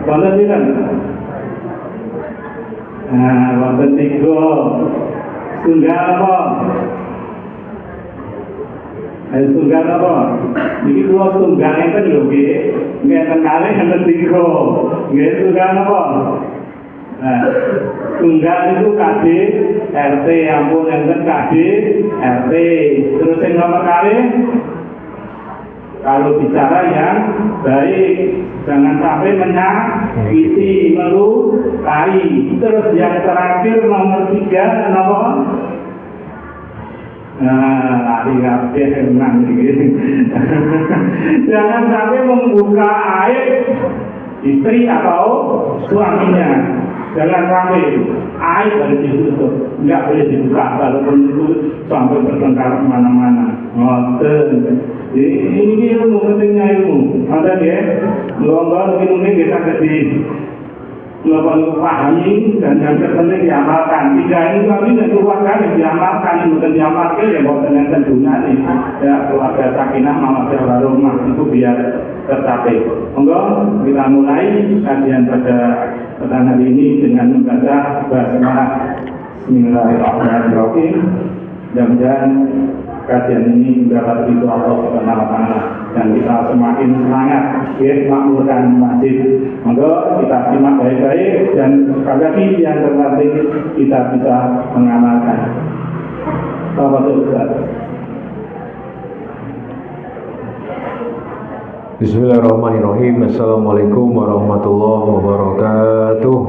Wonten pinten? Wonten 3. Tunggal apa? Tunggal apa? Niki kula tunggal enten lho nggih. Ngeten kalih enten 3. Nggih tunggal apa? Tunggal itu KD RT, ampun enten KD RT. Terus yang nomor kali, kalau bicara yang baik, jangan sampai menyakiti, melukai. Terus yang terakhir nomor 3 apa? Lari kabeh menang gitu. Jangan sampai membuka aib istri atau suaminya. Jangan sampai aib harus ditutup, nggak boleh dibuka walaupun itu sampai bertengkar kemana-mana. Ngoten. Ini ilmu, pentingnya ilmu. Ada ya, lomba mungkin bisa jadi melakukan pahami dan yang terpenting diamalkan. 3 ini kami dan keluarga yang diamalkan, bukan diamalkan ya bukan yang tentunya nih. Ya keluarga sakinah, mawaddah warahmah itu biar tercapai. Monggo kita mulai kajian pada petang hari ini dengan membaca basmalah. Bismillahirrahmanirrahim. Mudah-mudahan kajian ini mendapat ridho Allah Subhanahu wa taala dan kita semakin semangat makmurkan masjid. Monggo kita simak baik-baik dan sekali lagi yang terpenting kita bisa mengamalkan. Bapak Ustaz. Bismillahirrahmanirrahim. Assalamualaikum warahmatullahi wabarakatuh.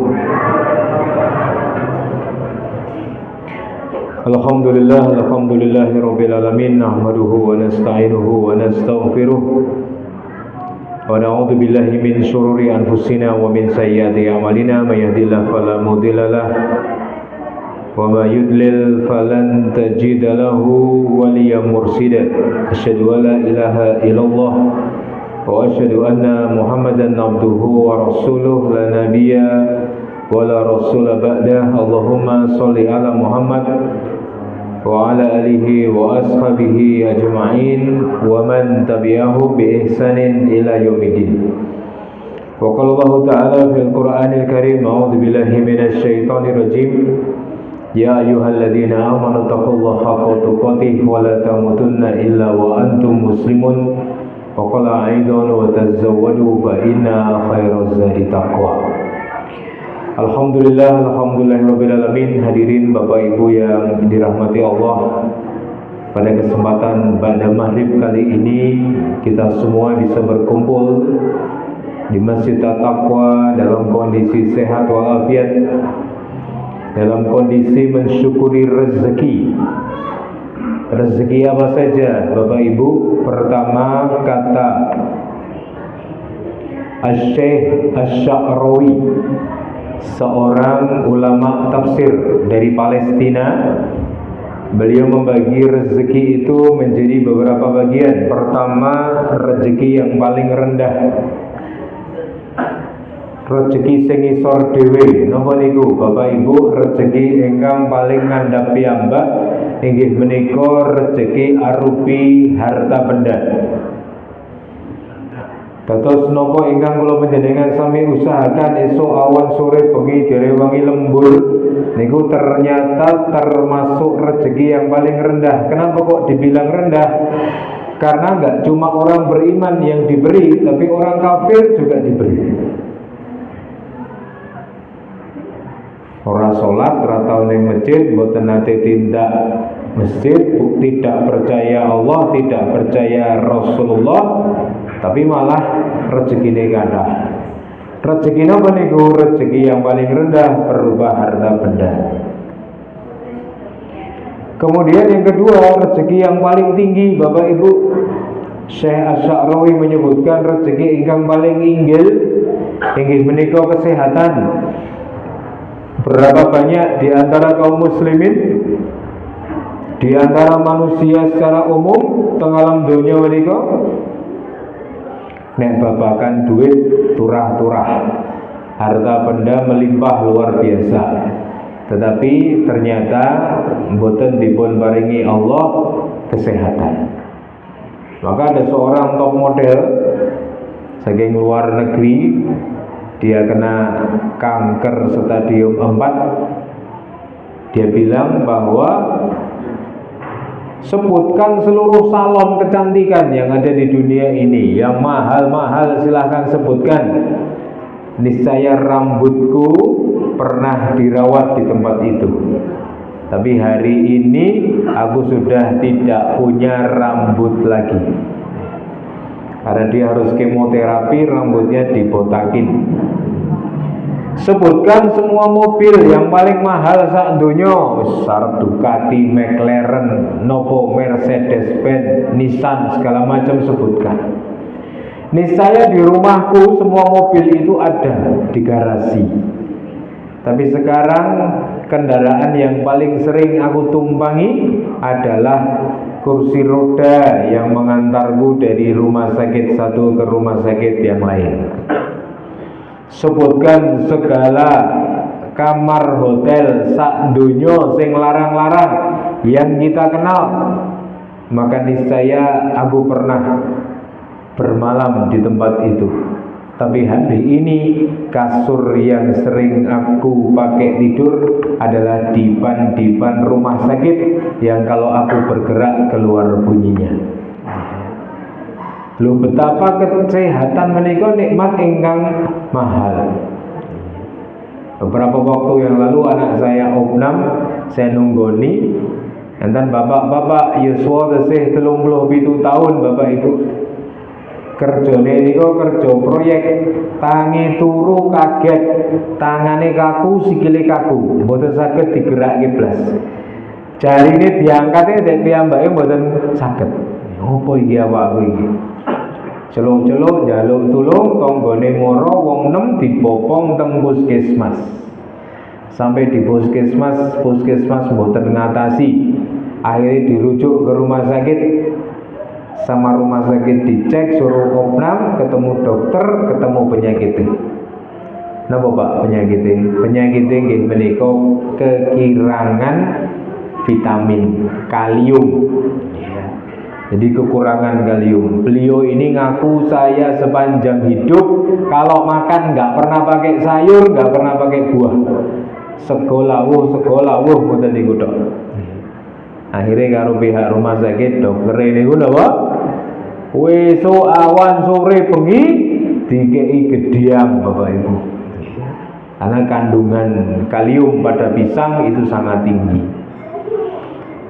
Alhamdulillahirabbil alamin, nahmaduhu wa nasta'inuhu wa nastaghfiruh wa na'udzu billahi min shururi anfusina wa min sayyiati a'malina, may yahdihillahu fala mudilla lahu wa may yudlil falan tajida lahu waliyyan mursyida. Asyhadu an la ilaha illallah wa asyhadu anna Muhammadan abduhu wa rasuluh, la nabiyya wa la rasula ba'dah. Allahumma sholli ala Muhammad wa ala alihi wa ashabihi ajma'in wa man tabi'ahum bi ihsanin ila yaumiddin. Wa qala Allah ta'ala fil Qur'anil Karim, a'udzu billahi minasy syaithanir rajim. Ya ayyuhalladzina amanu taqullaha haqqa tuqatih wa la tamutunna illa wa antum muslimun. Wa qala aidan wa tazawwadu fa inna khairaz zadi taqwa. Alhamdulillahirabbil alamin. Hadirin Bapak Ibu yang dirahmati Allah, pada kesempatan ba'da maghrib kali ini kita semua bisa berkumpul di Masjid At-Taqwa dalam kondisi sehat walafiat, dalam kondisi mensyukuri rezeki. Rezeki apa saja Bapak Ibu? Pertama, kata Asy-Syaikh Asy-Sya'rawi, seorang ulama tafsir dari Palestina. Beliau membagi rezeki itu menjadi beberapa bagian. Pertama, rezeki yang paling rendah, rezeki sing isor dhewe. Napa niku Bapak Ibu? Rezeki ingkang paling ngandhap piyambak inggih menika rezeki arupi harta benda. Dados napa ingkang kula panjenengan sami usahakan esuk awan sore bengi direwangi lembur niku ternyata termasuk rezeki yang paling rendah. Kenapa kok dibilang rendah? Karena enggak cuma orang beriman yang diberi, tapi orang kafir juga diberi. Ora salat, ora tau ning masjid, mboten nate tindak masjid, tidak percaya Allah, tidak percaya Rasulullah, tapi malah rezekine kathah. Rezeki napa niku? Rezeki yang paling rendah berupa harta benda. Kemudian yang kedua, rezeki yang paling tinggi Bapak Ibu. Syekh Asy-Sya'rawi menyebutkan rezeki ingkang paling inggil inggih menika kesehatan. Berapa banyak di antara kaum muslimin, di antara manusia secara umum teng alam donya menika nek babakan duit turah-turah, harta benda melimpah luar biasa, tetapi ternyata mboten dipun paringi Allah kesehatan. Maka ada seorang top model saking luar negeri, dia kena kanker stadium 4. Dia bilang bahwa sebutkan seluruh salon kecantikan yang ada di dunia ini, yang mahal-mahal silahkan sebutkan. Niscaya rambutku pernah dirawat di tempat itu. Tapi hari ini aku sudah tidak punya rambut lagi. Karena dia harus kemoterapi, rambutnya dibotakin. Sebutkan semua mobil yang paling mahal sak donya, besar Ducati, McLaren, nopo, Mercedes-Benz, Nissan, segala macam sebutkan. Niscaya di rumahku semua mobil itu ada di garasi. Tapi sekarang kendaraan yang paling sering aku tumpangi adalah kursi roda yang mengantarku dari rumah sakit satu ke rumah sakit yang lain. Sebutkan segala kamar hotel sak donya sing larang-larang yang kita kenal, maka niscaya aku pernah bermalam di tempat itu. Tapi hari ini kasur yang sering aku pakai tidur adalah dipan-dipan rumah sakit yang kalau aku bergerak keluar bunyinya. Lho, betapa kesehatan menika nikmat ingkang mahal. Beberapa waktu yang lalu anak saya opnam, saya nunggoni, enten bapak-bapak yuswa tesih 37 tahun bapak ibu. Kerjane niku kerja proyek, tangi turu kaget, tangane kaku, sikile kaku, mboten saged digerakke blas. Jarine diangkate dek piyambake mboten saged. Opo iki awakku iki? Celuk-celuk njaluk tulung, tanggane mara wong 6 dibopong teng puskesmas. Sampai di puskesmas mboten ngatasi. Akhirnya dirujuk ke rumah sakit. Sama rumah sakit dicek, suruh opnam, ketemu dokter, ketemu penyakitnya. Napa Pak penyakitnya? Penyakitnya nggih menika kekirangan vitamin kalium. Jadi kekurangan kalium. Beliau ini ngaku saya sepanjang hidup kalau makan nggak pernah pakai sayur, nggak pernah pakai buah. Sekolah mboten niku tok. Akhirnya karo pihak rumah sakit dokter ini napa? Wesuk awan sore bengi dikei gediang Bapak Ibu. Karena kandungan kalium pada pisang itu sangat tinggi.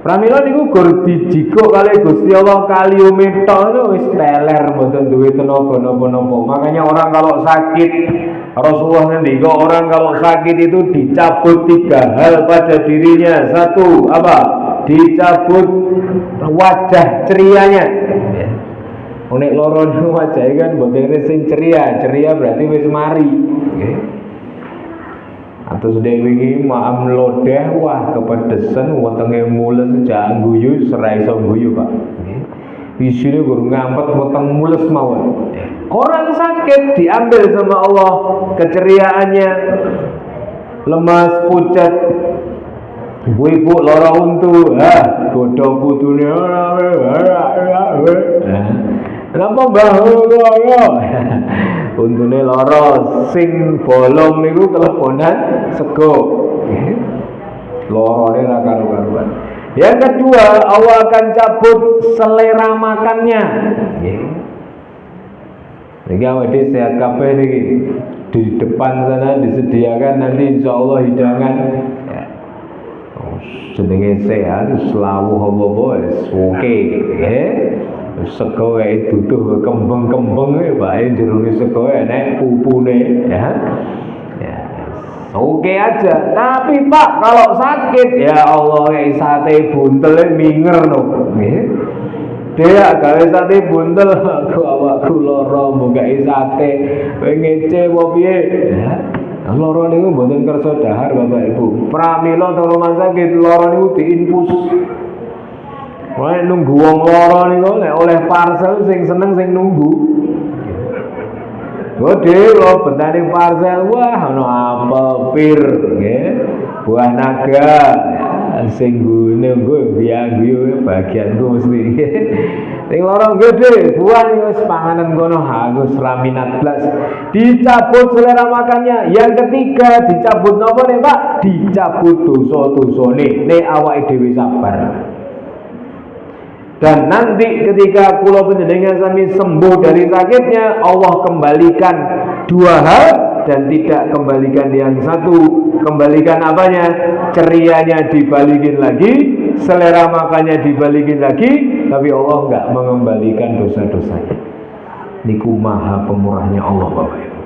Pramila niku gur dijikuk kali Gusti Allah kalium itu wis teler mboten duwe tenaga napa-napa. Makanya orang kalau sakit, Rasulullah ngendika orang kalau sakit itu dicabut 3 hal pada dirinya. 1, apa? Dicabut wajah cerianya. Nek loro niku wajahe kan mboten sing ceria berarti wis mari. Nggih. Atau sudah wingi maam lodeh wah kepedesan wetenge mules jak guyu serai iso guyu Pak. Isine guru ngampet weteng mules mawon. Orang sakit diambil sama Allah keceriaannya, lemas pucat. Ibu-ibu lara untu, godho putune kenapa mbah lara? Untune lara sing bolong niku keleponan sego. Larane ra karu-karuan. Yang kedua, Allah akan cabut selera makannya. Niki awake sehat kabeh niki. Di depan sana disediakan nanti insyaallah hidangan. Jenenge sehat selawu apa-apa wis oke, nggih. Sego wae duduh kembang-kembang wae jerone sego enek pupune ya. Ya. Oke aja. Tapi Pak kalau sakit ya Allah kayak sate buntel minger no. Nggih. Dia gawe sate buntel aku awakku lara mbokake sate kowe ngece apa piye? Ya. Lara niku mboten kersa dahar Bapak Ibu. Pramila teng rumah sakit lara niku diinfus. Wah nunggu wong lara niku nek oleh parcel sing seneng sing nunggu. Gede lho bentane parcel wah ana apel pir nggih. Buah naga. sing gune nggo biagu bagianku mesti. Sing lorong gede, buan wis panganan kono aku seraminat blas. Dicabut selera makannya. Yang ketiga dicabut napa nih Pak? Dicabut dosa-dosane. Nek awake dhewe sabar. Dan nanti ketika kula panjenengan sami sembuh dari sakitnya, Allah kembalikan dua hal dan tidak kembalikan yang satu. Kembalikan apanya? Cerianya dibalikin lagi, selera makannya dibalikin lagi, tapi Allah enggak mengembalikan dosa-dosanya. Niku maha pemurahnya Allah Bapak Ibu.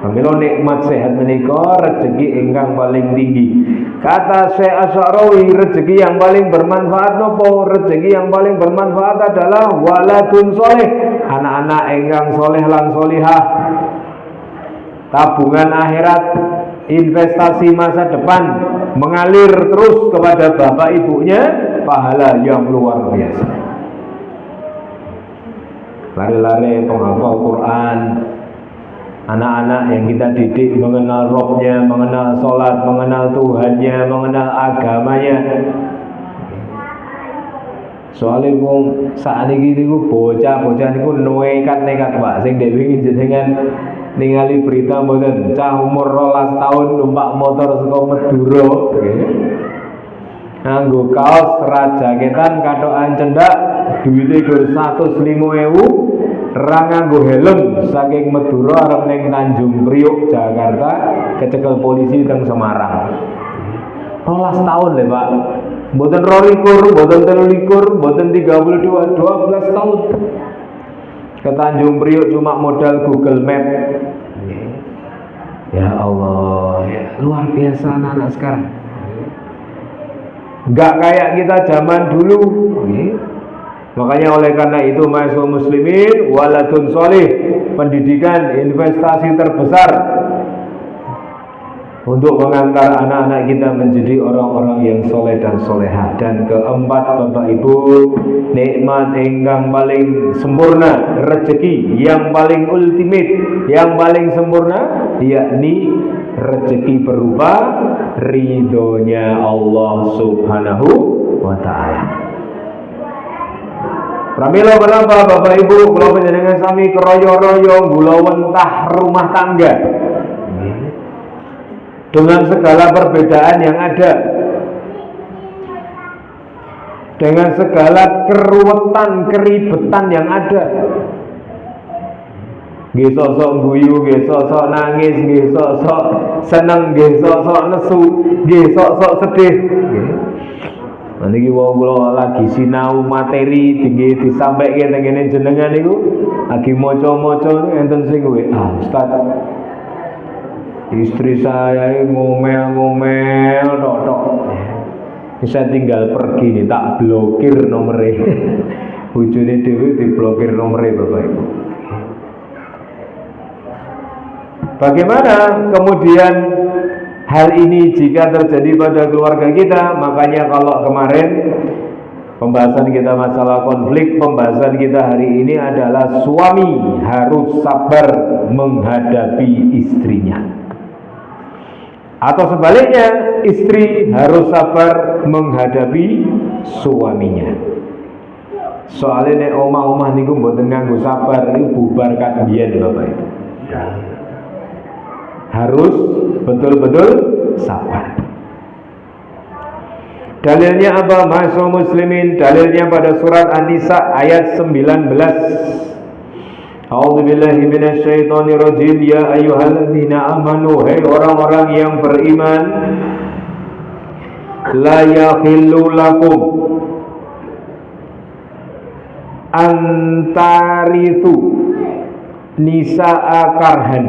Pamila nikmat sehat menika rezeki ingkang paling tinggi. Kata Syekh Asy'arawi, rezeki yang paling bermanfaat nopo? Rezeki yang paling bermanfaat adalah waladun soleh, anak-anak ingkang soleh lan solihah. Tabungan akhirat, investasi masa depan mengalir terus kepada bapak ibunya, pahala yang luar biasa. Lari-lari penghafal Quran, anak-anak yang kita didik mengenal Robnya, mengenal sholat, mengenal Tuhannya, mengenal agamanya. Soalnya wong saat ini niku bocah-bocah niku nekat Pak, sing dek wingi jenengan ningali berita mboten cah umur 12 tahun numpak motor saka Madura. Nganggo kaos rajaketan katokan cendak, duwite gur 105.000. Ra nganggo helm saking Madura arep ning Tanjung Priok Jakarta kecekel polisi teng Semarang. 12 tahun lho Pak. Mboten 22, mboten 23, mboten 32, 12 tahun. Ke Tanjung Priok cuma modal Google Map. Ya Allah, ya, luar biasa anak-anak sekarang. Enggak kayak kita zaman dulu. Makanya oleh karena itu ma'asyiral muslimin, waladun solih, pendidikan investasi terbesar untuk mengantar anak-anak kita menjadi orang-orang yang soleh dan solehah. Dan keempat Bapak Ibu, nikmat ingkang paling sempurna, rezeki yang paling ultimate, yang paling sempurna, yakni rezeki berupa ridhonya Allah Subhanahu wa ta'ala. Pramila menapa Bapak Ibu, kula panjenengan sami keroyo-royo gula wentah rumah tangga dengan segala perbedaan yang ada, dengan segala keruwetan, keribetan yang ada. Nggih sosok guyu, nggih sosok nangis, nggih sosok seneng, nggih sosok nesu, nggih sosok sedih. Niki wong kula lagi sinau materi tinggi disampaikan teng kene jenengan niku lagi maca-maca enten sing Ustaz, istri saya ngomel-ngomel tok. Saya tinggal pergi nih, tak blokir nomornya. Bojone dhewe diblokir nomornya Bapak Ibu. Bagaimana kemudian hal ini jika terjadi pada keluarga kita? Makanya kalau kemarin pembahasan kita masalah konflik, pembahasan kita hari ini adalah suami harus sabar menghadapi istrinya, atau sebaliknya istri harus sabar menghadapi suaminya. Soalnya nek omah-omah niku mboten nganggo sabar niku bubar kabiyen Bapak Ibu. Harus betul-betul sabar. Dalilnya apa? Ma'asyiral muslimin, dalilnya pada surat An-Nisa ayat 19. A'udzubillahi minasyaitonirrajim. Ya ayyuhalladzina amanu, hai orang-orang yang beriman, la yakhillu lakum antarithu nisa'a karhan.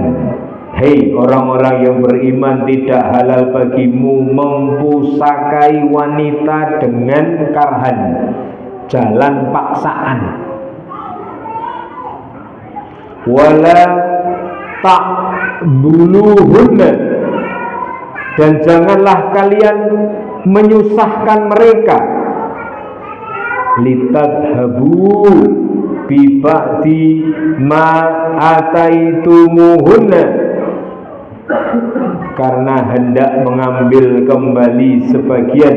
Hei orang-orang yang beriman, tidak halal bagimu mempusakai wanita dengan karhan, jalan paksaan. Wala ta'buluhunna, dan janganlah kalian menyusahkan mereka. Litadhabu biba'di ma ataitumuhunna, karena hendak mengambil kembali sebagian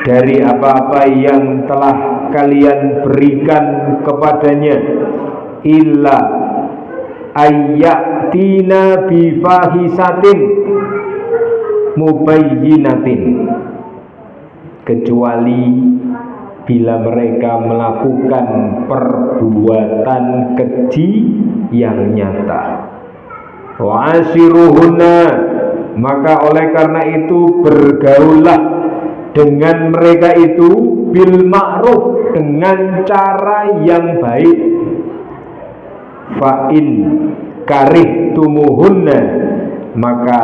dari apa-apa yang telah kalian berikan kepadanya, illa ayyatina bifahisatin mubayyinatin, kecuali bila mereka melakukan perbuatan keji yang nyata. Wa ashiruhunna, maka oleh karena itu bergaullah dengan mereka itu bil ma'ruf, dengan cara yang baik. Fa in karihtumuhunna, maka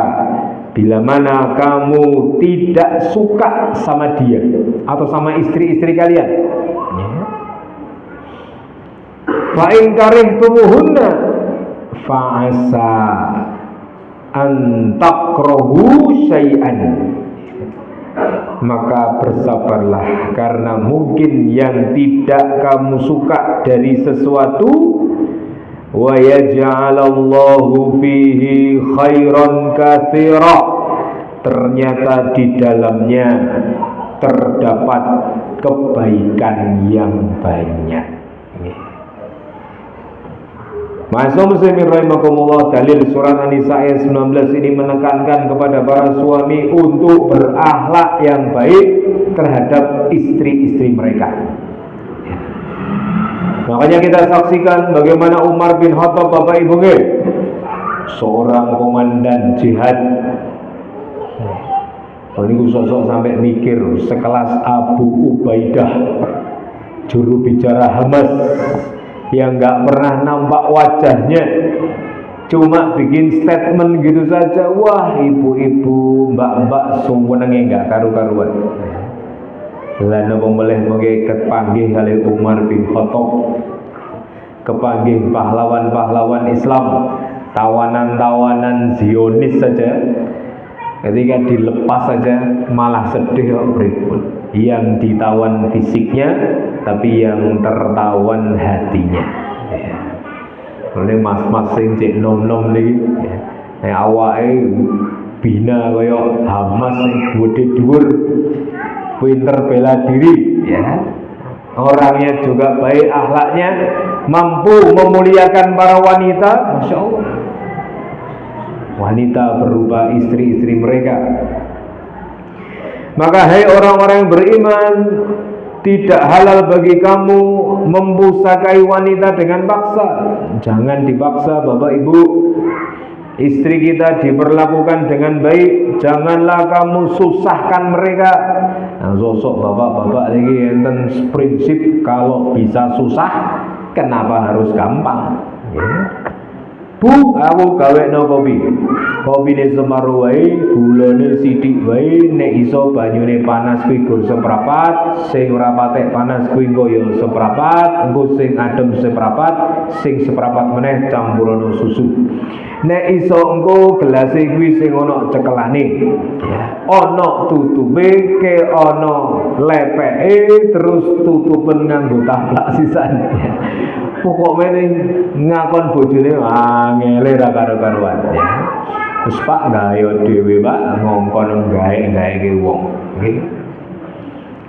bila mana kamu tidak suka sama dia atau sama istri-istri kalian, fa in karihtumuhunna fa'asa an takrahu syai'an, maka bersabarlah karena mungkin yang tidak kamu suka dari sesuatu, wa yaj'alallahu fihi khairan katsira, ternyata di dalamnya terdapat kebaikan yang banyak. Ma'asyiral muslimin rahimakumullah, dalil surat An-Nisa ayat 19 ini menekankan kepada para suami untuk berakhlak yang baik terhadap istri-istri mereka. Makanya kita saksikan bagaimana Umar bin Khattab, Bapak Ibu, seorang komandan jihad. Ini sosok sampai mikir sekelas Abu Ubaidah, juru bicara Hamas, yang nggak pernah nampak wajahnya, cuma bikin statement gitu saja. Wah, ibu-ibu, mbak-mbak, semuanya nggak karu-karuan. Lalu memulai kepanggih kali Umar bin Khattab, kepanggih pahlawan-pahlawan Islam, tawanan-tawanan Zionis saja, ketika dilepas saja malah sedih berikut. Yang ditawan fisiknya, tapi yang tertawan hatinya. Ini mas-mas sing cek nom-nom niki, awake bina kaya Hamas sing gede dhuwur, pinter bela diri, ya. Orangnya juga baik akhlaknya, mampu memuliakan para wanita, masya Allah. Wanita berupa istri-istri mereka. Maka hai orang-orang yang beriman, tidak halal bagi kamu mempusakai wanita dengan paksa. Jangan dipaksa, Bapak Ibu. Istri kita diperlakukan dengan baik, janganlah kamu susahkan mereka. Nah, sosok bapak-bapak lagi enten prinsip kalau bisa susah, kenapa harus gampang? Ya. Bu, aku gawekno kopi. Kopine semaru wae, gulane sithik wae, nek iso banyune panas kuwi gur seprapat, sing ora patek panas kuwi engko ya seprapat, engko sing adem seprapat, sing seprapat meneh campurono susu. Nek iso engko gelase kuwi sing ana cekelane. Ana tutupe, ke ana lepeke, terus tutupen nganggo taplak sisane. Pokoknya ngakon bojone angele ra karo-karuan, ya. Wis Pak gawe dhewe Pak, ngongkon gawe ke wong, nggih.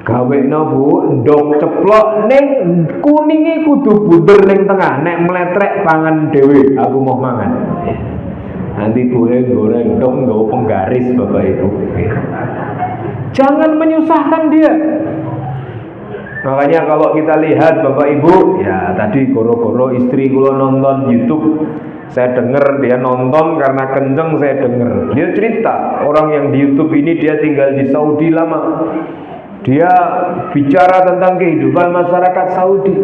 Gawekno Bu, ndok ceplok ning kuninge kudu bunder ning tengah, nek meletrek pangan dhewe, aku mau mangan. Nanti boleh goreng ndok nggawa penggaris Bapak Ibu. Jangan menyusahkan dia. Makanya kalau kita lihat Bapak Ibu, ya tadi goro-goro istri kula nonton YouTube, saya dengar dia nonton karena kenceng, saya dengar. Dia cerita, orang yang di YouTube ini dia tinggal di Saudi lama. Dia bicara tentang kehidupan masyarakat Saudi.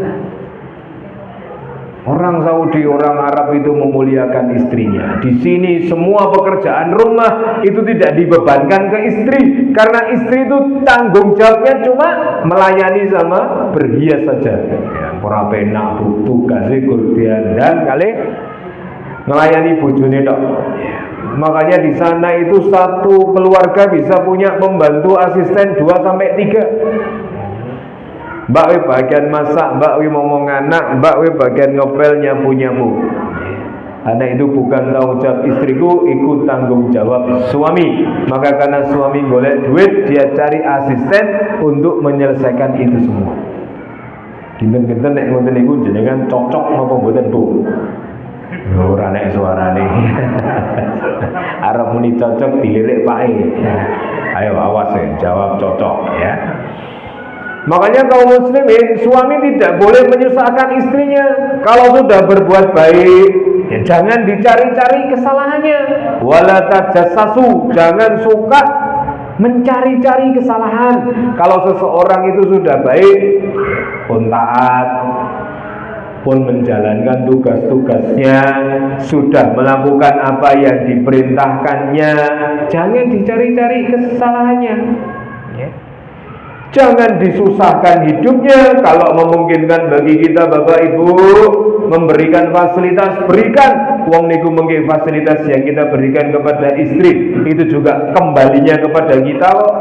Orang Saudi, orang Arab itu memuliakan istrinya. Di sini semua pekerjaan rumah itu tidak dibebankan ke istri, karena istri itu tanggung jawabnya cuma melayani sama berhias saja. Ya, ora penak tugasnya kurdian dan kali melayani bojone tok. Makanya di sana itu satu keluarga bisa punya pembantu asisten 2 sampai 3. Mbak we bagian masak, Mbak we ngomong anak, Mbak we bagian ngopel nyapu-nyapu. Karena itu bukan tanggung jawab istriku, ikut tanggung jawab suami. Maka karena suami golek duit, dia cari asisten untuk menyelesaikan itu semua. Kinten-kinten nek ngoten niku jenengan cocok napa mboten Bu? Ora nek suarane. Arep muni cocok dilirik pake. Ayo awas ya, jawab cocok ya. Makanya kaum muslimin, suami tidak boleh menyusahkan istrinya. Kalau sudah berbuat baik, ya jangan dicari-cari kesalahannya. Wala tajassasu, jangan suka mencari-cari kesalahan. Kalau seseorang itu sudah baik, pun taat, pun menjalankan tugas-tugasnya, sudah melakukan apa yang diperintahkannya, jangan dicari-cari kesalahannya. Jangan disusahkan hidupnya. Kalau memungkinkan bagi kita Bapak Ibu memberikan fasilitas, berikan. Wong niku mengke fasilitas yang kita berikan kepada istri itu juga kembalinya kepada kita kok.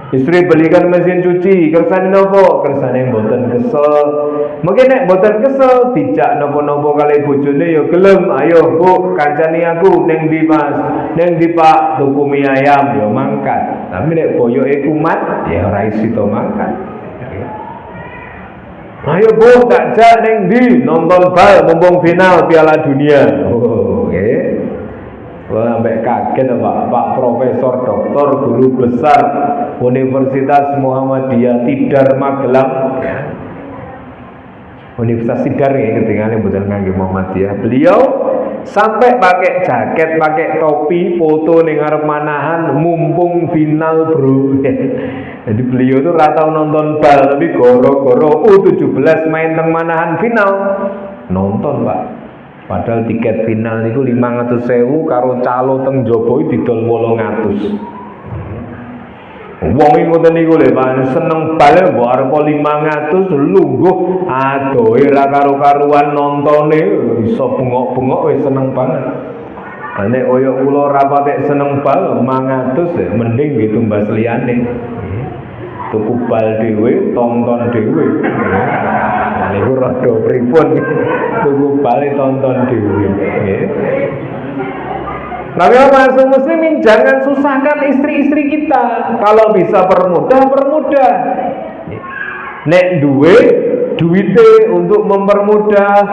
Istri belikan mesin cuci, kersane nopo? Kersane mboten kesel. Mungkin nek mboten kesel, dijak nopo-nopo kali bojone ya gelem. Ayo Bu, kancani aku ning ndi Mas? Ning ndi Pak? Tuku mie ayam ya mangkat. Tapi nek boyoke kumat, ya ora iso mangkat. Ayo Bu, tak jak ning ndi? Nonton bal mumpung final Piala Dunia. Oh, nggih. Wah, sampai kaget Pak Profesor Doktor Guru Besar Universitas Muhammadiyah Tidar Magelang. Universitas Tidar ya ketinggalan betul ngangge Muhammadiyah. Beliau sampai pakai jaket, pakai topi, foto ning arep manahan mumpung final, Bro. Jadi beliau itu rata nonton bal tapi goro-goro U17 main teng manahan final. Nonton, Pak. Padahal tiket final itu 500.000 karo calo teng Jobo didol 800. Wong iki ngoten niku lho Pak, seneng bal mbok arep 500 lungguh adohe ra karo-karuan nontone iso bengok-bengok wis seneng banget. Nek koyo kula ra patek seneng bal 500 ya mending ditumbas liyane. Tuku bal dhewe, tonton dhewe. Niku rada pripun tuku bal tonton dhewe nggih. Tapi masuk muslimin jangan susahkan istri-istri kita. Kalau bisa permudah. Nek duwite untuk mempermudah.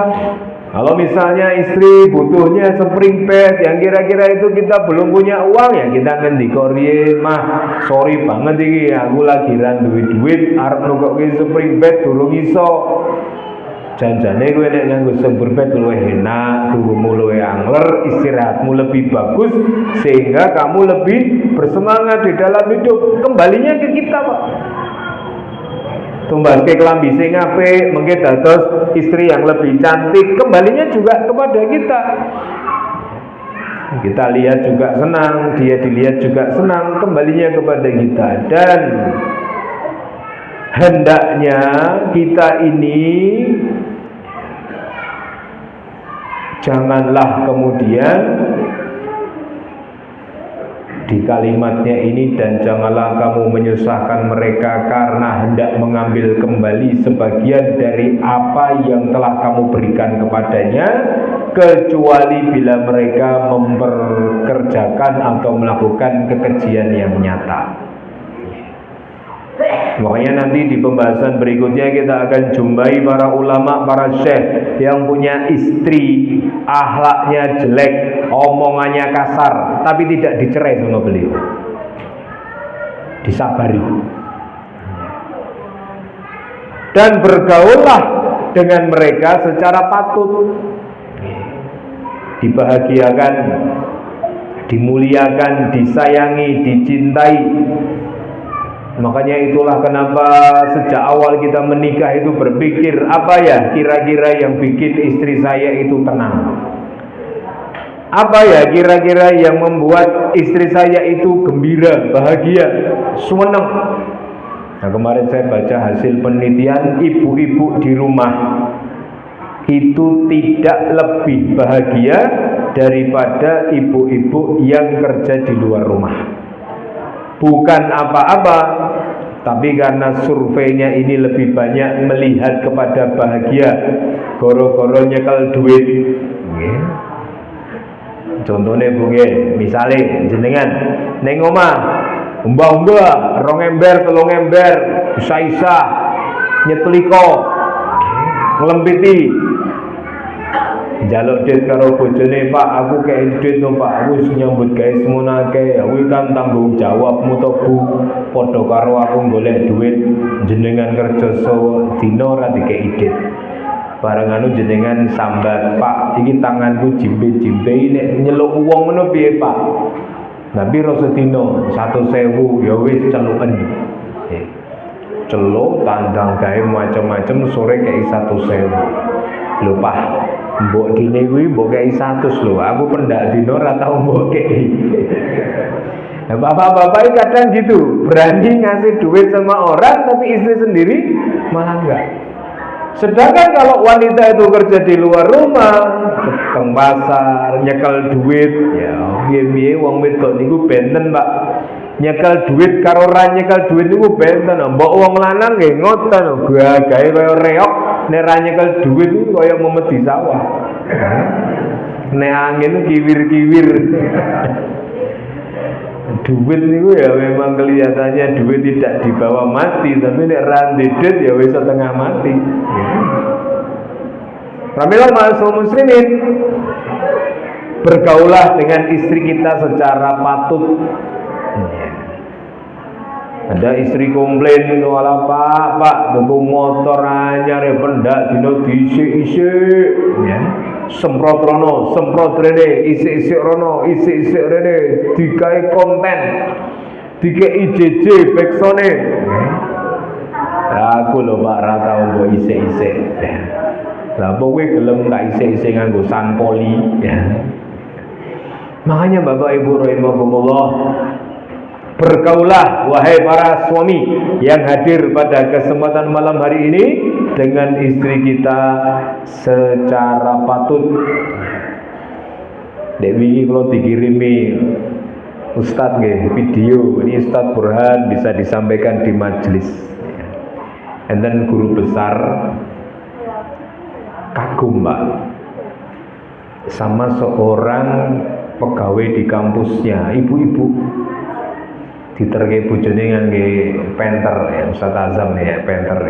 Kalau misalnya istri butuhnya spring bed yang kira-kira itu kita belum punya uang, ya kita ngendika riyen, "Mah, sorry banget iki aku lagi ra duwe duit arep nukokke spring bed durung iso." Janjane kowe nek nganggo spring bed luwih enak, turumu luwih angler, istirahatmu lebih bagus sehingga kamu lebih bersemangat di dalam hidup. Kembalinya ke kita, Pak. Tumbaske kelambi sing apik, mengke dados istri yang lebih cantik, kembalinya juga kepada kita. Kita lihat juga senang, dia dilihat juga senang, kembalinya kepada kita. Dan hendaknya kita ini janganlah kemudian di kalimatnya ini, dan janganlah kamu menyusahkan mereka karena hendak mengambil kembali sebagian dari apa yang telah kamu berikan kepadanya, kecuali bila mereka memperkerjakan atau melakukan kekejian yang nyata. Makanya nanti di pembahasan berikutnya kita akan jumpai para ulama, para syekh yang punya istri akhlaknya jelek, omongannya kasar, tapi tidak dicerai sama beliau, disabari. Dan bergaullah dengan mereka secara patut, dibahagiakan, dimuliakan, disayangi, dicintai. Makanya itulah kenapa sejak awal kita menikah itu berpikir, apa ya kira-kira yang bikin istri saya itu tenang, apa ya kira-kira yang membuat istri saya itu gembira, bahagia, senang. Nah, kemarin saya baca hasil penelitian, ibu-ibu di rumah itu tidak lebih bahagia daripada ibu-ibu yang kerja di luar rumah. Bukan apa-apa, Tapi karena surveinya ini lebih banyak melihat kepada bahagia, goro-goro nyekel duit. Nggih. Contohnya bunge, misalnya jenengan neng omah, mbah-mbah, 2 ember, 3 ember, isa-isa, nyeteliko, ngelempiti, jaluk duit karo bojone, Pak, aku kayak duit no Pak, aku nyambut gawe semunake, aku kan tanggung jawabmu to Bu, padha karo aku golek duit, jenengan kerja dina ora dikei duit. Bareng anu jenengan sambat, Pak, iki tanganku jimpe-jimpe nek nyeluk wong ngono piye Pak? Nah piro sedina? 1.000, ya wis celuken. Celuk tandang gawe macam-macam sore kei 1.000. Lho Pak, mbok dine kuwi mbok kei 100 lho. Aku pendak dina ora tau mbok kei. Nah, bapak-bapak kadang gitu, berani ngasih duit sama orang tapi istri sendiri malah enggak. Sedangkan kalau wanita itu kerja di luar rumah, ke pasar, nyekel duit, ya piye-piye wong wedok niku benten, Pak. Nyekel duit karo ora nyekel duit niku benten. Mbok wong lanang nggih ngoten, gawe kaya reok, nek ra nyekel duit niku kaya memet di sawah. Nek angin kiwir-kiwir. Duit niku ya memang kelihatannya duit tidak dibawa mati, tapi nek ra duit ya wis setengah mati. Pramila ma'asyiral muslimin, bergaulah dengan istri kita secara patut. Ada istri komplain wala Pak, tuku motor anyar pendak dino diisik-isik ya. Semprot rono, semprot rene, isik-isik rono, isik-isik rene, dikai konten, dikei JJ backsone. Aku lho Pak ra tau mbok isik-isik. Lah apa kowe gelem tak isik-isik nganggo sanpoli ya. Makanya Bapak Ibu rahimakumullah, bergaulah wahai para suami yang hadir pada kesempatan malam hari ini dengan istri kita secara patut. Dek wingi kalau dikirimi Ustadz nggih video ini Ustadz Burhan bisa disampaikan di majelis. And then guru besar kagum Mbak sama seorang pegawai di kampusnya, ibu-ibu diterke bojone ngangge penter ya, Ustaz Azam ya, penter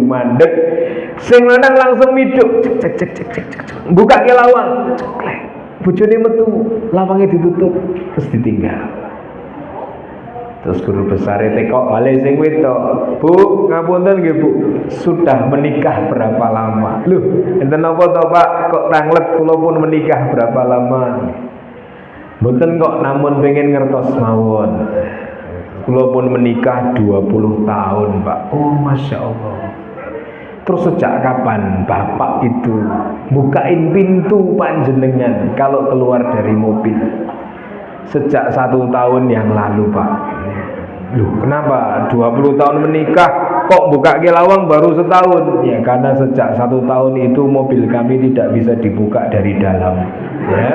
mandek sing lanang langsung miduk cek buka ke lawang ceklek bojone metu lawangnya ditutup terus ditinggal. Terus guru besar tekok balik sing wedok, Bu, ngapunten nggih Bu, sudah menikah berapa lama? Loh, enten napa to Pak, kok tanglet kula pun menikah berapa lama? Mboten kok, namun pengen ngertos mawon. Kula pun menikah 20 tahun, Pak. Oh, Masya Allah. Terus sejak kapan Bapak itu bukain pintu panjenengan kalau keluar dari mobil? Sejak 1 tahun yang lalu, Pak. Loh, kenapa 20 tahun menikah kok buka ke lawang baru setahun? Ya karena sejak 1 tahun itu mobil kami tidak bisa dibuka dari dalam. Ya.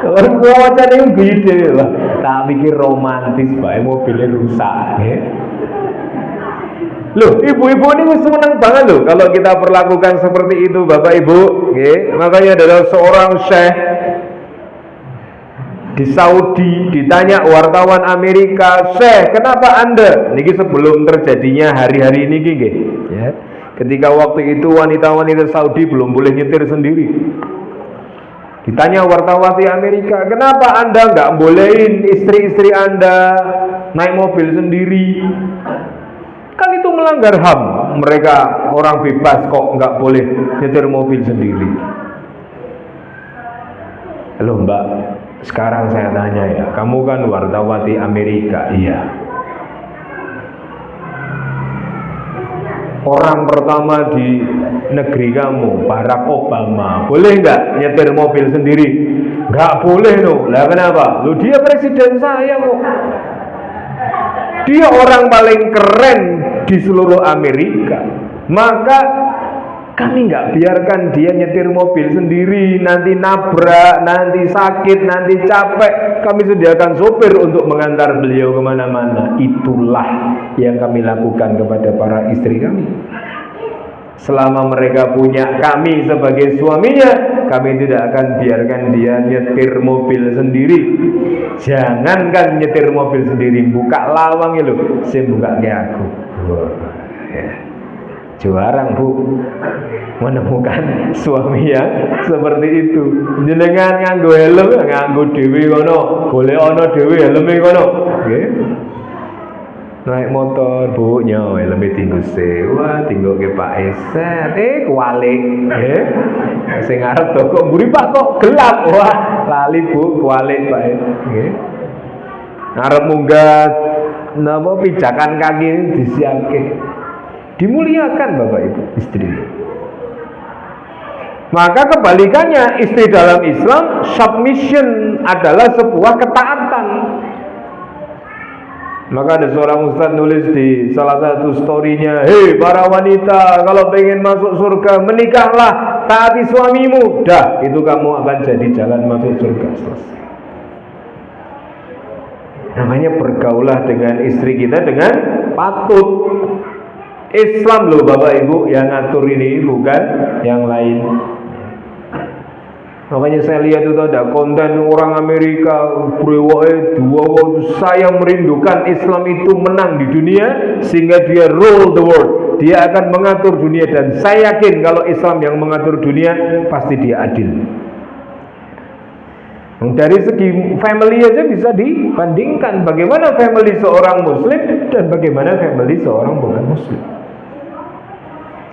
Kalau gua wacan itu gede lah. Tak pikir romantis, Pak, mobilnya rusak. Ya. Loh, ibu-ibu ini senang banget loh kalau kita perlakukan seperti itu, Bapak Ibu. Ya. Makanya adalah seorang syekh di Saudi ditanya wartawan Amerika, "Syekh, kenapa Anda?" Niki sebelum terjadinya hari-hari ini nggih, ya. Ketika waktu itu wanita-wanita Saudi belum boleh nyetir sendiri. Ditanya wartawan Amerika, "Kenapa Anda nggak bolehin istri-istri Anda naik mobil sendiri?" Kan itu melanggar HAM. Mereka orang bebas kok nggak boleh nyetir mobil sendiri. Halo Mbak, sekarang saya tanya ya, kamu kan wardawati Amerika, iya. Orang pertama di negeri kamu, Barack Obama, boleh nggak nyetir mobil sendiri? Nggak boleh no. Lah kenapa? Loh, dia presiden saya kok. Dia orang paling keren di seluruh Amerika. Maka Kami nggak biarkan dia nyetir mobil sendiri, nanti nabrak, nanti sakit, nanti capek. Kami sediakan sopir untuk mengantar beliau kemana-mana. Itulah yang kami lakukan kepada para istri kami. Selama mereka punya kami sebagai suaminya, kami tidak akan biarkan dia nyetir mobil sendiri. Jangankan nyetir mobil sendiri, buka lawang ya loh, saya buka kayak aku. Wah, ya. Jarang Bu menemukan suami yang seperti itu. Jenengan nganggo helm, nganggo dhewe kono, golek ana dhewe helme kono. Nggih. Naik motor, Bu, nyo helme tinggo sewa, tinggo ke Pak Eset, kualik, nggih. Sing arep toko mburi Pak kok gelap. Wah, lali Bu, kualik Pak, nggih. Arep munggah napa pijakan kaki disiapke. Dimuliakan Bapak Ibu istri. Maka kebalikannya, istri dalam Islam, submission adalah sebuah ketaatan. Maka ada seorang ustaz nulis di salah satu storynya, hei para wanita, kalau pengen masuk surga menikahlah, taati suamimu, dah itu kamu akan jadi jalan masuk surga. Selesai. Namanya bergaulah dengan istri kita dengan patut. Islam loh Bapak Ibu yang ngatur ini, bukan yang lain. Makanya saya lihat itu ada konten orang Amerika brewoke dua, saya merindukan Islam itu menang di dunia sehingga dia rule the world. Dia akan mengatur dunia dan saya yakin kalau Islam yang mengatur dunia pasti dia adil. Dari segi family aja bisa dibandingkan bagaimana family seorang muslim dan bagaimana family seorang bukan muslim.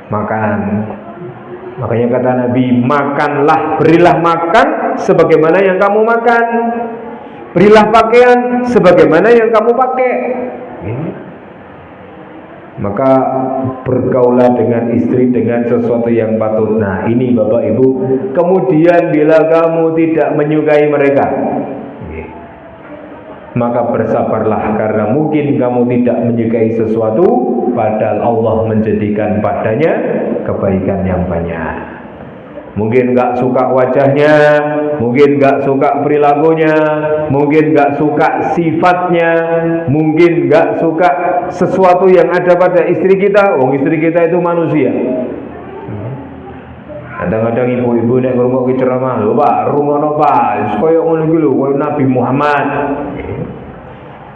Makan. Makanya kata Nabi, makanlah, berilah makan sebagaimana yang kamu makan. Berilah pakaian sebagaimana yang kamu pakai. Maka bergaulah dengan istri dengan sesuatu yang patut. Nah ini Bapak Ibu. Kemudian bila kamu tidak menyukai mereka, maka bersabarlah karena mungkin kamu tidak menyukai sesuatu padahal Allah menjadikan padanya kebaikan yang banyak. Mungkin gak suka wajahnya, mungkin gak suka perilakunya, mungkin gak suka sifatnya, mungkin gak suka sesuatu yang ada pada istri kita. Istri kita itu manusia. Kadang-kadang ibu-ibu nek ngrungokke ceramah, lho Pak, rungono Pak, koyo ngono iki lho, koyo Nabi Muhammad.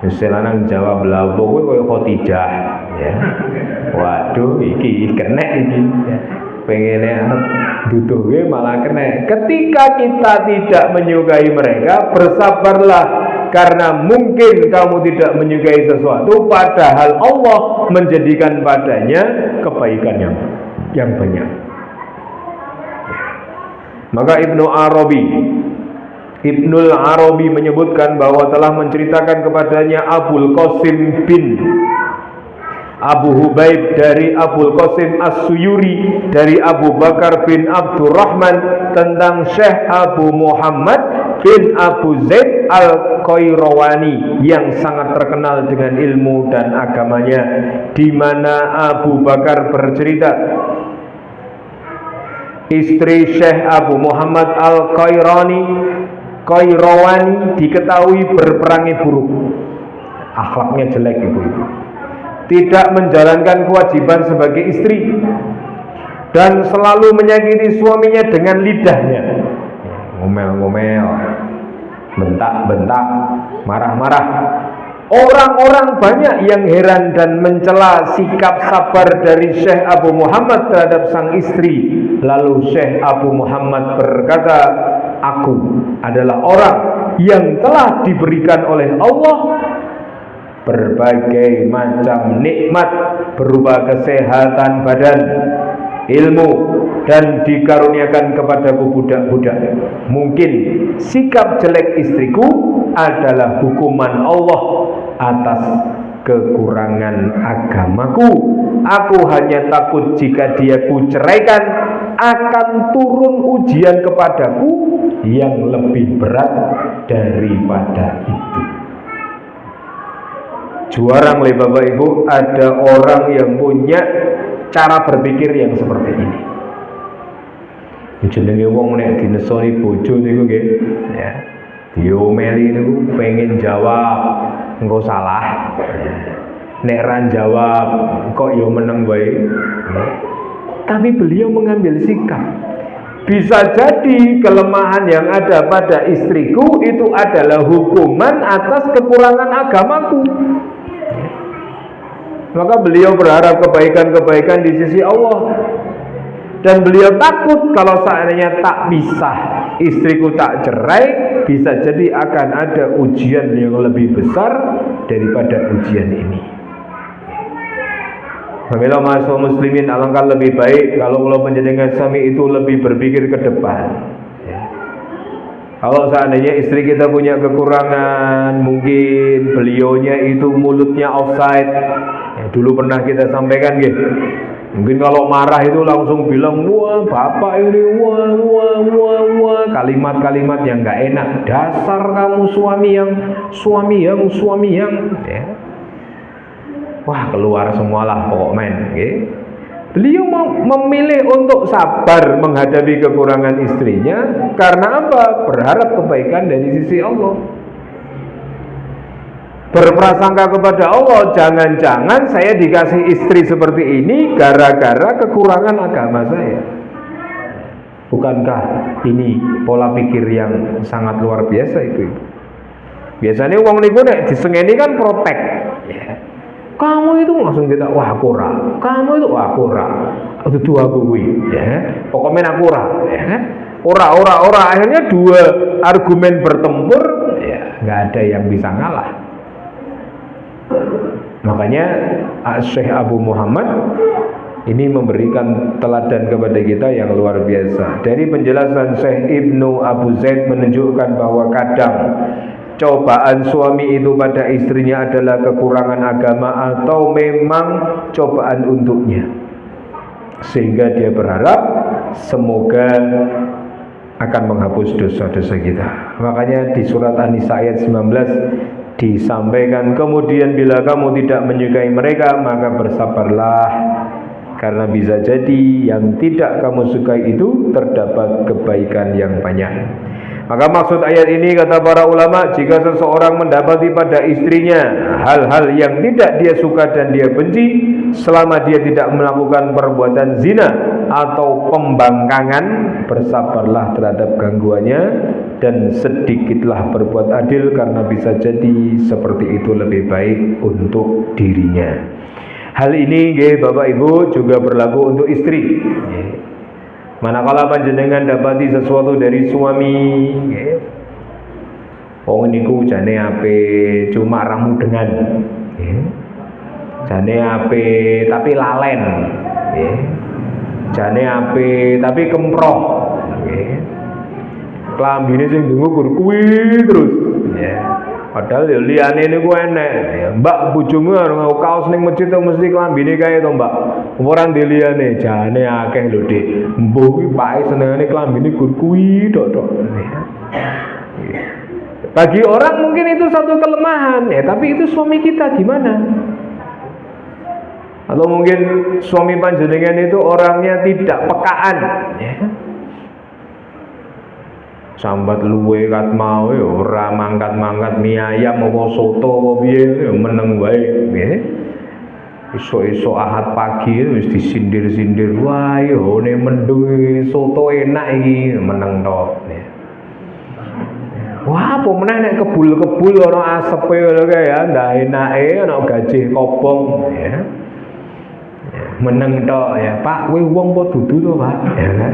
Wis lanang jawab lha kowe koyo Khadijah, ya. Waduh, iki kena iki. Pengene arep duduhe malah kena. Ketika kita tidak menyukai mereka, bersabarlah karena mungkin kamu tidak menyukai sesuatu padahal Allah menjadikan padanya kebaikan yang banyak. Maka Ibnul Arabi menyebutkan bahwa telah menceritakan kepadanya Abul Qasim bin Abu Hubaib dari Abul Qasim As-Suyuri dari Abu Bakar bin Abdurrahman tentang Syekh Abu Muhammad bin Abu Zaid Al-Qayrawani yang sangat terkenal dengan ilmu dan agamanya, di mana Abu Bakar bercerita, istri Syekh Abu Muhammad Al-Qayrawani diketahui berperangai buruk, akhlaknya jelek ibu-ibu, tidak menjalankan kewajiban sebagai istri dan selalu menyakiti suaminya dengan lidahnya, ngomel-ngomel, bentak-bentak, marah-marah. Orang-orang banyak yang heran dan mencela sikap sabar dari Syekh Abu Muhammad terhadap sang istri. Lalu Syekh Abu Muhammad berkata, aku adalah orang yang telah diberikan oleh Allah berbagai macam nikmat berupa kesehatan badan, ilmu, dan dikaruniakan kepadaku budak-budak. Mungkin sikap jelek istriku adalah hukuman Allah atas kekurangan agamaku. Aku hanya takut jika dia kuceraikan akan turun ujian kepadaku yang lebih berat daripada itu. Jarang oleh Bapak Ibu ada orang yang punya cara berpikir yang seperti ini. Jenenge wong nek dinesoni bojo niku nggih ya. Diomeli niku pengen jawab engko salah. Nek ran jawab kok yo meneng wae. Tapi beliau mengambil sikap. Bisa jadi kelemahan yang ada pada istriku itu adalah hukuman atas kekurangan agamaku. Maka beliau berharap kebaikan-kebaikan di sisi Allah. Dan beliau takut kalau seandainya tak bisa, istriku tak cerai, bisa jadi akan ada ujian yang lebih besar daripada ujian ini. Alhamdulillah mahasiswa muslimin, alangkah lebih baik kalau penjenengan suami itu lebih berpikir ke depan. Kalau seandainya istri kita punya kekurangan, mungkin beliaunya itu mulutnya offside. Dulu pernah kita sampaikan gitu. Mungkin kalau marah itu langsung bilang, wah bapak ini, wah, kalimat-kalimat yang nggak enak. Dasar kamu suami yang, ya. Wah keluar semualah pokok men. Okay. Beliau memilih untuk sabar menghadapi kekurangan istrinya karena apa? Berharap kebaikan dari sisi Allah. Berprasangka kepada Allah, jangan-jangan saya dikasih istri seperti ini gara-gara kekurangan agama saya. Bukankah ini pola pikir yang sangat luar biasa itu? Biasanya wong niku nek disengeni kan protek. Ya. Kamu itu langsung kita wah aku ora. Kamu itu wah aku ora. Dudu aku kuwi, ya. Pokoknya aku ora, ya. Ora. Akhirnya dua argumen bertempur, ya enggak ada yang bisa ngalah. Makanya Syekh Abu Muhammad ini memberikan teladan kepada kita yang luar biasa. Dari penjelasan Syekh Ibnu Abu Zaid menunjukkan bahwa kadang cobaan suami itu pada istrinya adalah kekurangan agama atau memang cobaan untuknya, sehingga dia berharap semoga akan menghapus dosa-dosa kita. Makanya di surat An-Nisa ayat 19 disampaikan, kemudian bila kamu tidak menyukai mereka maka bersabarlah, karena bisa jadi yang tidak kamu sukai itu terdapat kebaikan yang banyak. Maka maksud ayat ini kata para ulama, jika seseorang mendapati pada istrinya hal-hal yang tidak dia suka dan dia benci, selama dia tidak melakukan perbuatan zina atau pembangkangan, bersabarlah terhadap gangguannya dan sedikitlah berbuat adil, karena bisa jadi seperti itu lebih baik untuk dirinya. Hal ini Bapak Ibu juga berlaku untuk istri. Manakala panjenengan dapati sesuatu dari suami, wong niku jane ape cuma ramu dengan, jane ape tapi lalen, jane ape tapi kemproh, klambine sing ndungu kuwi terus, padahal ya liyane niku enek. Mbak bojomu arep kaos ning masjid mesti klambine kae to, Mbak. Ora ndeliyane, jane akeh lho, Dik. Mbuh kuwi pake senengane klambine gur kuwi tok. Bagi orang mungkin itu satu kelemahan, tapi itu suami kita gimana? Atau mungkin suami panjenengan itu orangnya tidak pekaan, sambat luwe kat mau ya ora mangkat-mangkat mie ayam apa soto apa piye meneng wae, Esok-esok Ahad pagi wis disindir-sindir, wah yo ne mendung soto enak iki, meneng tok. Wah, apa meneh nek kebul-kebul ana asepe ngono kae ya, ndak enake ana gajih kobong, meneng tok ya. Pak, kowe wong apa dudu to, Pak? Ya kan.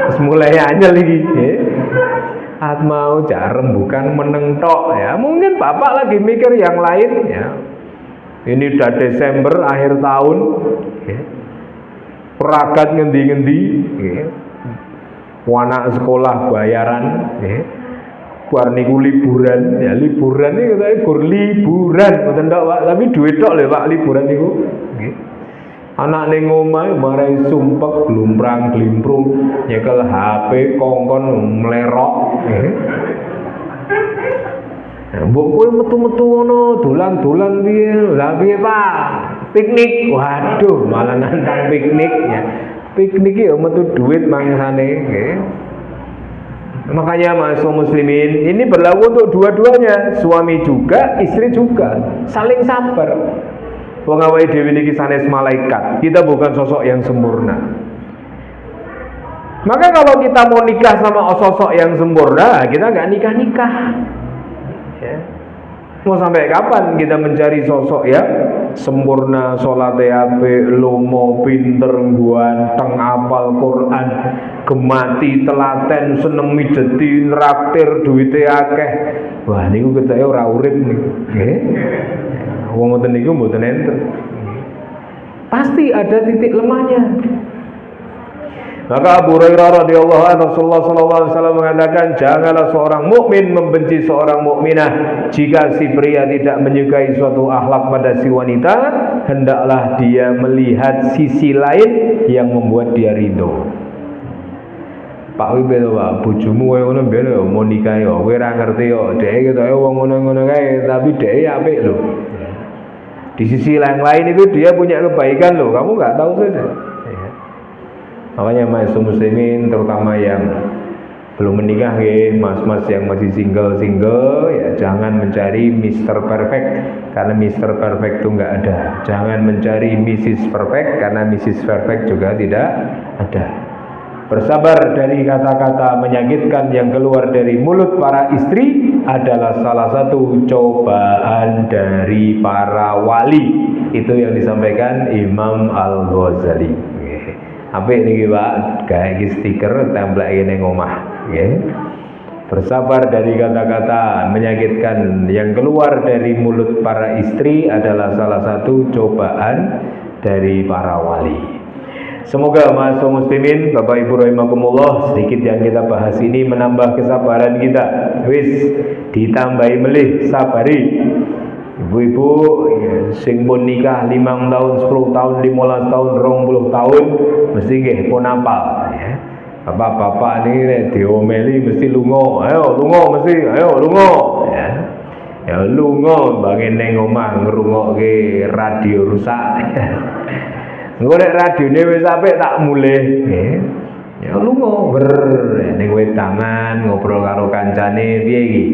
Terus mulai anyel iki, Ahad mau jarem bukan meneng tok ya. Mungkin Bapak lagi mikir yang lain ya. Ini udah Desember akhir tahun, peragat ngendi-ngendi, anak sekolah bayaran, bar niku liburan, ya liburan ini katanya gur liburan, betul tak Pak? Tapi duit tok lho Pak liburan niku. Anak ning omah marai sumpek glumprang glimprung nyekel HP kongkon mlerok. Mbok kowe metu-metu ngono, dolan-dolan piye? Lah piye, Pak? Piknik. Waduh, malah nantang piknik ya. Piknik ya metu duit mangsane nggih. Makanya masuk muslimin ini berlaku untuk dua-duanya, suami juga, istri juga, saling sabar. Wong awake dhewe niki sanes malaikat, kita bukan sosok yang sempurna. Maka kalau kita mau nikah sama sosok yang sempurna, kita nggak nikah-nikah. Ya. Mau sampai kapan kita mencari sosok yang sempurna, sholat apik, lomo, pinter, ganteng, hafal Quran, gemati, telaten, seneng mideti, nraktir, duwite akeh. Wah, niku ketake ora urip niku. Nggih. Wong ngoten niku mboten enten. Pasti ada titik lemahnya. Maka Abu Hurairah radhiyallahu anhu Rasulullah sallallahu alaihi wasallam mengatakan, janganlah seorang mukmin membenci seorang mukminah jika si pria tidak menyukai suatu akhlak pada si wanita, hendaklah dia melihat sisi lain yang membuat dia ridho. Pak Wibe to Pak, bojomu koyo ngono ben mau nikah yo, kowe ora ngerti yo, dhek ketoke wong ngono-ngono kae, tapi dhek apik lho. Di sisi yang lain itu dia punya kebaikan loh, kamu nggak tahu saja. Makanya mas muslimin terutama yang belum menikah ya, mas-mas yang masih single ya jangan mencari Mr. Perfect karena Mr. Perfect itu nggak ada. Jangan mencari Mrs. Perfect karena Mrs. Perfect juga tidak ada. Bersabar dari kata-kata menyakitkan yang keluar dari mulut para istri adalah salah satu cobaan dari para wali. Itu yang disampaikan Imam Al-Ghazali. Apik niki Pak, gawe stiker templek ning omah, nggih. Bersabar dari kata-kata menyakitkan yang keluar dari mulut para istri adalah salah satu cobaan dari para wali. Semoga masuk muslimin, Bapak Ibu rahimakumullah, sedikit yang kita bahas ini menambah kesabaran kita. Wis ditambahi melih sabari. Ibu-ibu sing pun nikah 5 tahun, 10 tahun, 15 tahun, 20 tahun mesti nggih pun apal ya. Bapak-bapak niki nek diomeli mesti lunga. Ayo lunga mesti, ayo lunga ya. Ya lunga bangen ning omah ngrungokke radio rusak. Engko nek radione wis apik tak mulih nggih. Ya lunga ber ning wedangan ngobrol karo kancane piye iki.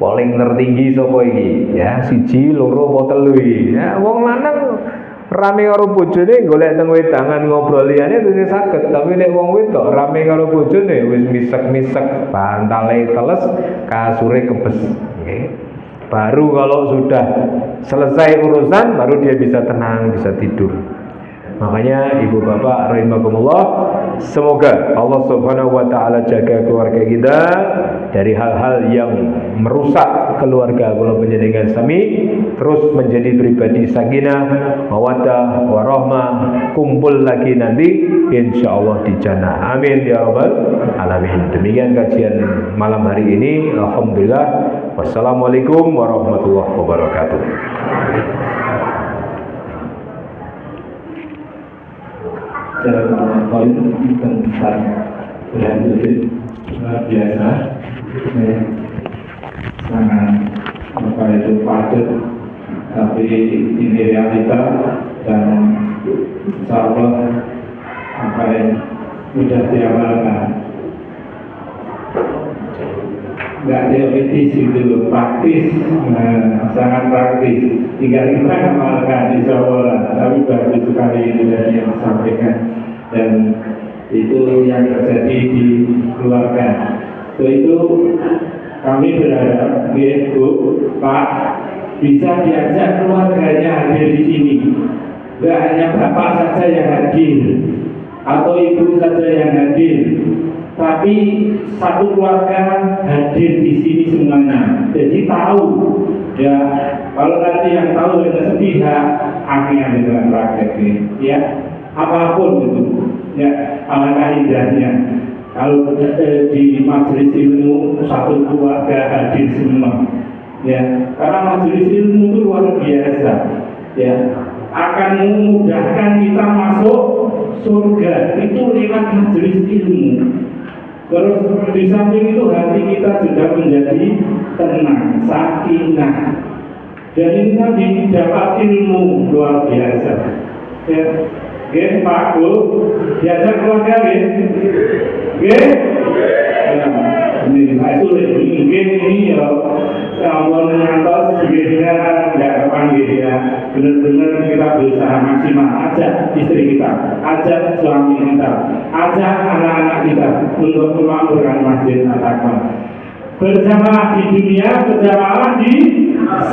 Paling tertinggi sapa iki? Ya, 1, 2, apa 3 iki. Ya, wong lanang rame karo bojone golek teng wedangan ngobrol liyane wis saged, tapi nek wong wedok rame karo bojone wis misek-misek, bantale teles, kasure kebes. Nggih. Baru kalau sudah selesai urusan baru dia bisa tenang, bisa tidur. Makanya ibu bapak rahimakumullah, semoga Allah Subhanahu wa taala jaga keluarga kita dari hal-hal yang merusak keluarga kula panjenengan sami, terus menjadi pribadi sakinah, mawaddah, warahmah, kumpul lagi nanti insyaallah di jannah. Amin ya rabbal alamin. Demikian kajian malam hari ini. Alhamdulillah. Wassalamualaikum warahmatullahi wabarakatuh. Dalam poin tentang berlanjut luar biasa, sangat apa itu patut, tapi ini realita dan insya Allah apa yang mudah diamalkan. Nggak teoritis itu praktis, sangat praktis. Tinggal kita amalkan insya Allah. Tapi bagus sekali itu dari yang disampaikan dan itu yang terjadi di keluarga. Itu kami berharap Bu, Pak bisa diajak keluarganya hadir di sini. Nggak hanya bapak saja yang hadir atau ibu saja yang hadir, tapi satu keluarga hadir di sini semuanya. Jadi tahu ya, kalau nanti yang tahu hanya sepihak akhirnya dengan praktek ya apapun itu ya, alangkah indahnya kalau di majelis ilmu satu keluarga hadir semua ya, karena majelis ilmu itu luar biasa ya, akan memudahkan kita masuk surga itu lewat majelis ilmu. Terus di samping itu hati kita juga menjadi tenang, sakinah. Dan ini tadi dapat ilmu luar biasa. Ya, Oke, Pak Bu, diajak keluarga ya. Oke, ini saya sulit mungkin ini ya kalau ngantos sebagainya nggak kepanggil ya. Benar-benar kita berusaha maksimal. Ajak istri kita, ajak suami kita, ajak anak-anak kita untuk memakmurkan masjid Al-Aqsa. Bersama di dunia, bersama di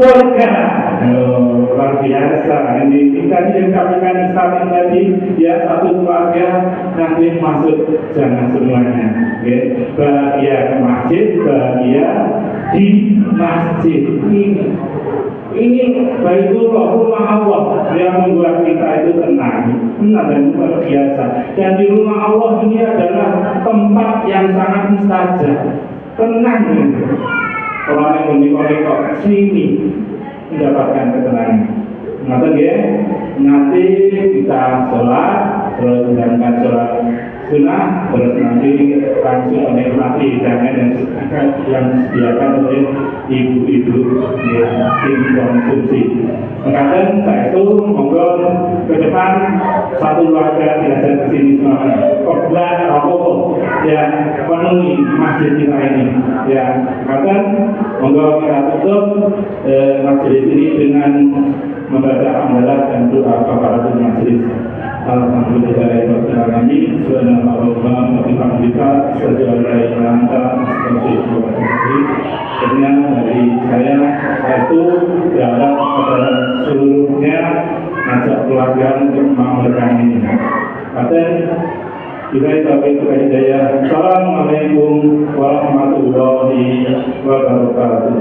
surga. Luar biasa. Ini kita disampaikan Ustaz tadi ya, satu keluarga nanti masuk jangan semuanya. Okay. Bahagia ke masjid, bahagia di masjid ini Baitullah, rumah Allah yang membuat kita itu tenang dan luar biasa. Dan di rumah Allah ini adalah tempat yang sangat mustajab. Tenang, orang yang menikah sini mendapatkan ketenangan. Nanti kita sholat, terus menjalankan sholat sunnah, terus nanti langsung menikmati hidangan yang disediakan oleh ibu-ibu tim konsumsi. Makanya saya itu monggo ke depan satu keluarga diajak ke sini semuanya. Khotbah apa-apa ya, penuhi masjid kita ini ya. Makanya monggo kita tutup majelis ini dengan membaca hamdalah dan doa kafaratul majelis. Alhamdulillahirabbil alamin. Subhanallah wa bihamdika, asyhadu an la ilaha illa anta, astaghfiruka wa atubu ilaik. Dengan dari saya itu berharap kepada seluruhnya ajak keluarga untuk mengamalkan ini. Kata kita itu hidayah. Assalamualaikum warahmatullahi wabarakatuh.